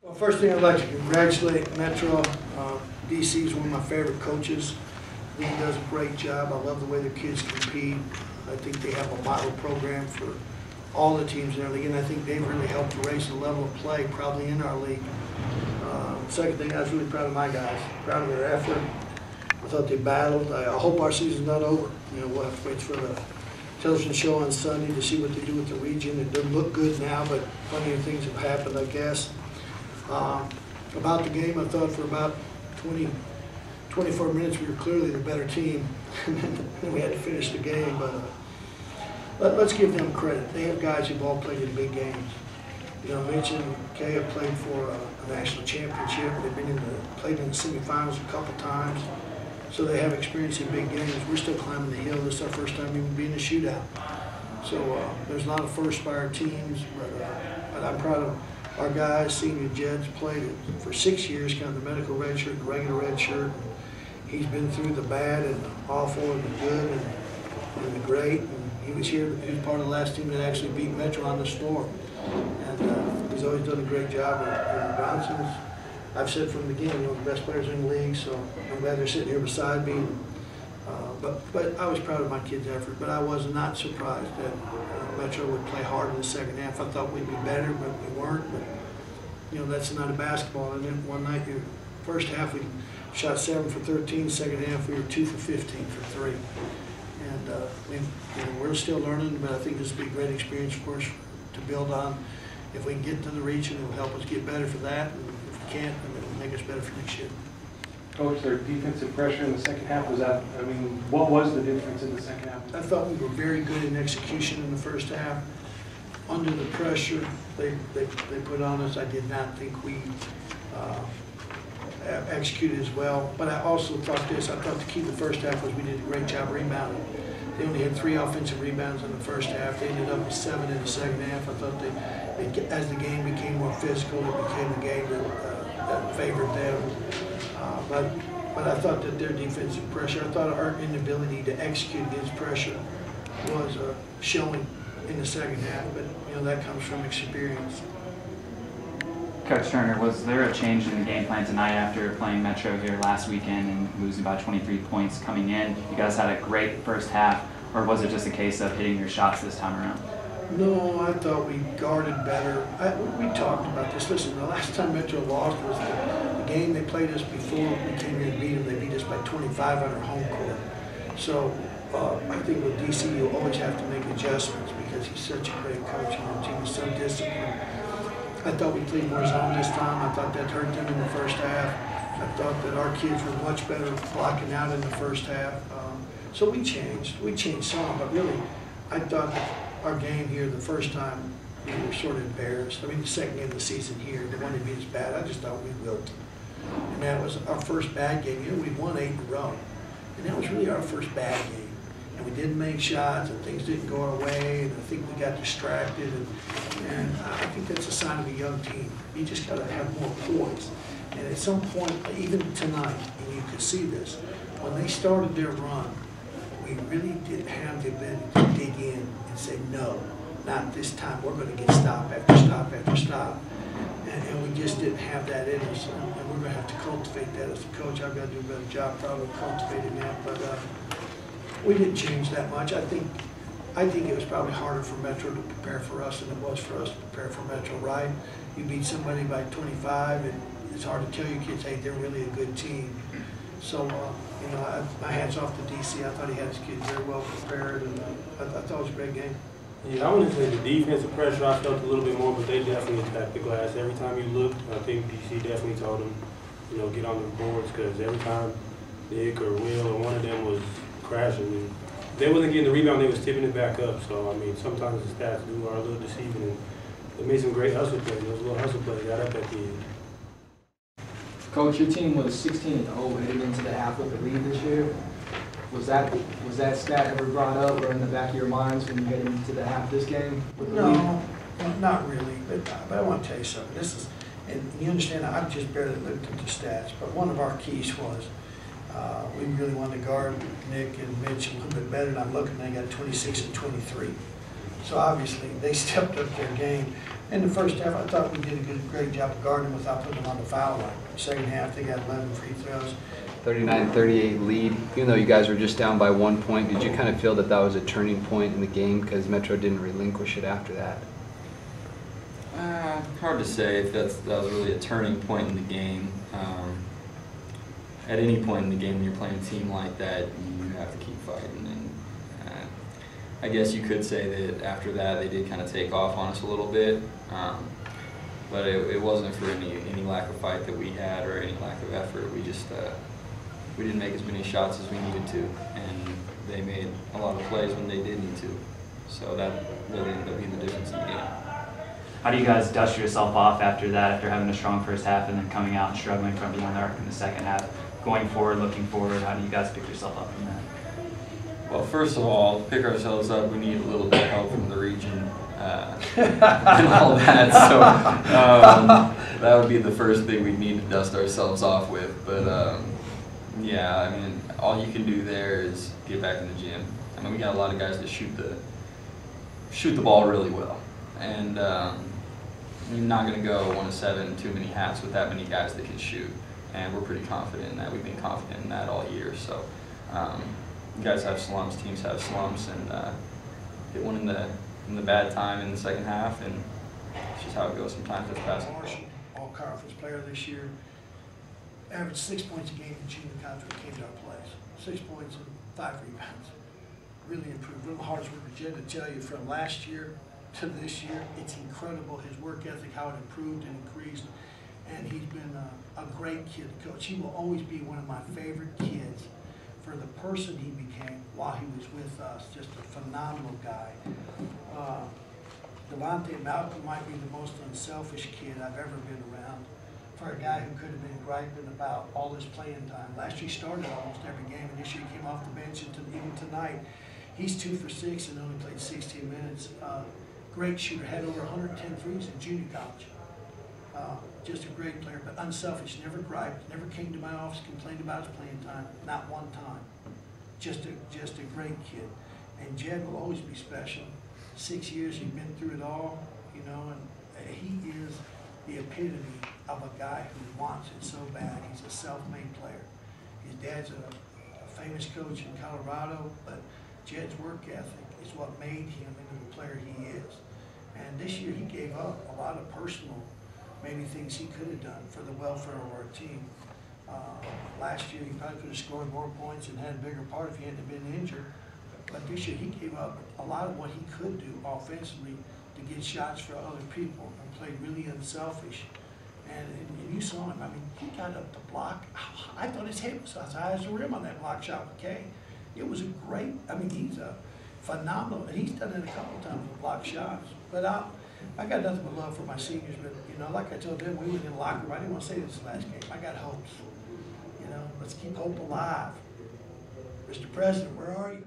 Well, first thing I'd like to congratulate Metro. DC is one of my favorite coaches. I think he does a great job. I love the way their kids compete. I think they have a model program for all the teams in our league, and I think they've really helped to raise the level of play probably in our league. Second thing, I was really proud of my guys, proud of their effort. I thought they battled. I hope our season's not over. You know, we'll have to wait for the television show on Sunday to see what they do with the region. It doesn't look good now, but plenty of things have happened, I guess. About the game, I thought for about 24 minutes we were clearly the better team, and then we had to finish the game. But let's give them credit. They have guys who've all played in big games. You know, Mitch and Kay have played for a national championship. They've been played in the semifinals a couple times, so they have experience in big games. We're still climbing the hill. This is our first time even being in a shootout. So there's a lot of firsts by our teams, but I'm proud of our guys. Senior Jed's played for 6 years, kind of the medical red shirt, the regular red shirt. He's been through the bad and the awful and the good and the great. And he was here. He was part of the last team that actually beat Metro on this floor. And he's always done a great job. And Bronson's, I've said from the beginning, one of the best players in the league. So I'm glad they're sitting here beside me. But I was proud of my kids' effort. But I was not surprised that Metro would play hard in the second half. I thought we'd be better, but we weren't. But you know, that's not a basketball. And then one night, first half we shot 7 for 13. Second half we were 2 for 15 for 3. And we're still learning, but I think this will be a great experience for us to build on. If we can get to the region, it will help us get better for that. And if we can't, then it will make us better for next year. Coach, their defensive pressure in the second half, was that, I mean, what was the difference in the second half? I thought we were very good in execution in the first half. Under the pressure they put on us, I did not think we executed as well. But I also thought this, I thought the key to the first half was we did a great job rebounding. They only had 3 offensive rebounds in the first half. They ended up with 7 in the second half. I thought as the game became more physical, it became a game that favored them. But I thought that their defensive pressure, I thought our inability to execute against pressure was showing in the second half. But you know, that comes from experience. Coach Turner, was there a change in the game plan tonight after playing Metro here last weekend and losing by 23 points coming in? You guys had a great first half, or was it just a case of hitting your shots this time around? No, I thought we guarded better. We talked about this. Listen, the last time Metro lost was the game they played us before we came here and beat them. They beat us by 25 on our home court. So I think with DC, you always have to make adjustments because he's such a great coach and the team is so disciplined. I thought we played more zone this time. I thought that hurt them in the first half. I thought that our kids were much better blocking out in the first half. So we changed some, but really, I thought our game here the first time, we were sort of embarrassed. I mean, the second game of the season here, they wanted to be as bad. I just thought we wilted. And that was our first bad game. You know, we'd won 8 in a row. And that was really our first bad game. And we didn't make shots, and things didn't go our way, and I think we got distracted. And I think that's a sign of a young team. You just got to have more poise. And at some point, even tonight, and you could see this, when they started their run, we really didn't have the ability to dig in and say, no, not this time. We're going to get stop after stop after stop. And we just didn't have that in us. And we're going to have to cultivate that as a coach. I've got to do a better job probably cultivating that. But we didn't change that much. I think it was probably harder for Metro to prepare for us than it was for us to prepare for Metro, right? You beat somebody by 25, and it's hard to tell your kids, hey, they're really a good team. So, you know, my hat's off to DC. I thought he had his kids very well prepared, and I thought it was a great game. Yeah, I wouldn't say the defensive pressure, I felt a little bit more, but they definitely attacked the glass. Every time you looked, I think DC definitely told them, you know, get on the boards, because every time Nick or Will or one of them was crashing, they wasn't getting the rebound, they was tipping it back up. So, I mean, sometimes the stats are a little deceiving. And they made some great hustle plays. Those little hustle plays got up at the end. Coach, your team was 16-0 headed into the half with the lead this year. Was that stat ever brought up or in the back of your minds when you headed into the half this game with the lead? No, not really. But I want to tell you something. This is, and you understand, I've just barely looked at the stats, but one of our keys was we really wanted to guard Nick and Mitch a little bit better, and I'm looking, they got 26 and 23. So obviously, they stepped up their game. In the first half, I thought we did a great job of guarding them without putting them on the foul line. Second half, they got 11 free throws. 39-38 lead. Even though you guys were just down by 1 point, did you kind of feel that that was a turning point in the game because Metro didn't relinquish it after that? Hard to say if that was really a turning point in the game. At any point in the game when you're playing a team like that, you have to keep fighting. And I guess you could say that after that they did kind of take off on us a little bit. But it wasn't for any lack of fight that we had or any lack of effort. We just we didn't make as many shots as we needed to, and they made a lot of plays when they did need to. So that really ended up being the difference in the game. How do you guys dust yourself off after that, after having a strong first half and then coming out and struggling from beyond the arc in the second half? Going forward, looking forward, how do you guys pick yourself up from that? Well, first of all, to pick ourselves up, we need a little bit of help from the region and all that. So that would be the first thing we need to dust ourselves off with. But yeah, I mean, all you can do there is get back in the gym. I mean, we got a lot of guys that shoot the ball really well, and you're not going to go 1 of 7, too many hats with that many guys that can shoot. And we're pretty confident in that. We've been confident in that all year. So guys have slumps, teams have slumps, and hit one in the bad time in the second half, and it's just how it goes sometimes with basketball. Marshall, all-conference player this year, averaged 6 points a game in junior college when it came to our plays. 6 points and 5 rebounds. Really improved. Little hard work with Jed to tell you from last year to this year, it's incredible his work ethic, how it improved and increased. And he's been a great kid to coach. He will always be one of my favorite kids for the person he became while he was with us. Just a phenomenal guy. Devontae Malcolm might be the most unselfish kid I've ever been around. For a guy who could have been griping about all his playing time. Last year he started almost every game, and this year he came off the bench, and even tonight, he's 2 for 6 and only played 16 minutes. Great shooter, had over 110 threes in junior college. Just a great player, but unselfish, never griped, never came to my office, complained about his playing time, not one time. Just a great kid. And Jed will always be special. 6 years, he's been through it all, you know, and he is the epitome of a guy who wants it so bad. He's a self-made player. His dad's a famous coach in Colorado, but Jed's work ethic is what made him into the player he is. And this year he gave up a lot of personal, maybe things he could have done for the welfare of our team. Last year he probably could have scored more points and had a bigger part if he hadn't been injured. But this year he gave up a lot of what he could do offensively to get shots for other people and played really unselfish. And you saw him, I mean, he got up the block. I thought his head was as high as the rim on that block shot with Kay. It was a great, I mean, he's a phenomenal, and he's done it a couple of times with block shots. But I got nothing but love for my seniors, but, you know, like I told them, we went in the locker room. I didn't want to say this last game. I got hopes. You know, let's keep hope alive. Mr. President, where are you?